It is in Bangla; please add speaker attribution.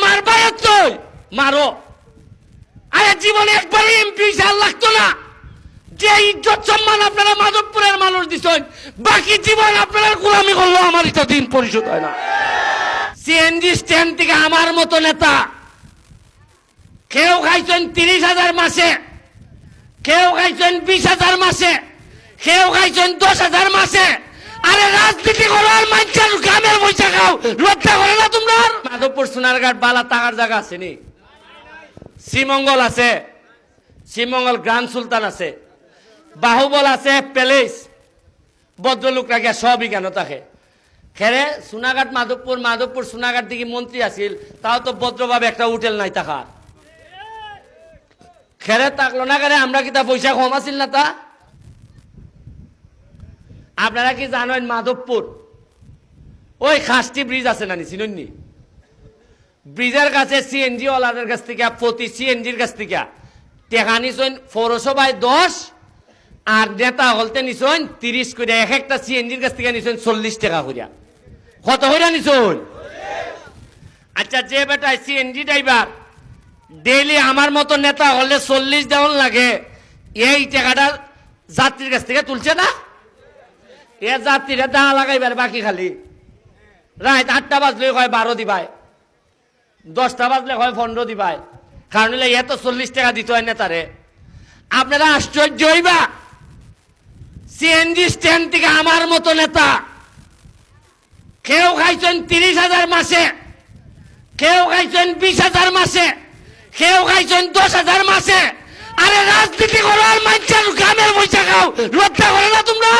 Speaker 1: মারবাই তুই মারো। আরে জীবনে একবারই এমপি হিসাব লাগতো না। যে ইজ্জত সম্মান আপনারা মাধবপুরের মানুষ দিচ্ছেন, বাকি জীবন আপনারা গোলামি করলো, আমার এটা দিন পরিশোধ হয় না। সিএনজি স্ট্যান্ড থেকে আমার মতো নেতা কেউ খাইছেন 30,000 মাসে, কেউ খাইছেন 20,000 মাসে, কেউ খাইছেন 10,000 মাসে। আরে রাজনীতি করো আর মানুষের গ্রামের পয়সা খাও, লজ্জা করে না তোমরা? মাধবপুর সোনারঘাট বালা টাকার জায়গা আছে নি? শ্রীমঙ্গল আছে, শ্রীমঙ্গল গ্রান্ড সুলতান আছে, বাহুবল আছে, প্যালেস, ভদ্রলোকরা গিয়া সবই কেন থাকে। খেরে সোনাঘাট মাধবপুর সোনাঘাট দিকে মন্ত্রী আছিল, তাও তো ভদ্রভাবে একটা হোটেল নাই থাকার। খেরে থাকলো না কেন? আমরা কি তা পয়সা কম আছিল না তা? আপনারা কি জানেন মাধবপুর ওই খাসটি ব্রিজ আছে না, চিনুননি? ব্রিজের কাছে সিএনজি ওয়ালাদের কাছ থেকে প্রতি সিএনজির কাছ থেকে টেকা নিছেন পৌরসভায় 10 আর নেতা হলতে নিছেন 30 করে। এক একটা সিএনজির কাছ থেকে নিছেন 40 টাকা করিয়া। কত করিয়া নিছেন? আচ্ছা, যে বেটায় সিএনজি ড্রাইভার ডেইলি আমার মতো নেতা হলে 40 দেওয়ান লাগে, এই টাকাটা যাত্রীর কাছ থেকে তুলছে না? এ যাত্রীরা দাঁড়া লাগাইবার বাকি খালি রাত 8টা বাজলে হয় 12 দিবায়, 10টা বাজলে হয় 15 দিবায়। কারণ হলে এত 40 টাকা দিতে হয় নেতারে। আপনারা আশ্চর্য হইবা, সিএনজি স্ট্যান্ড থেকে আমার মতো নেতা কেউ খাইছেন 30,000 মাসে, কেউ খাইছেন 20,000 মাসে, কেউ খাইছেন 10,000 মাসে। আরে রাজনীতি করো আর মানুষের গ্রামের পয়সা খাও, লজ্জা করে না তোমরা?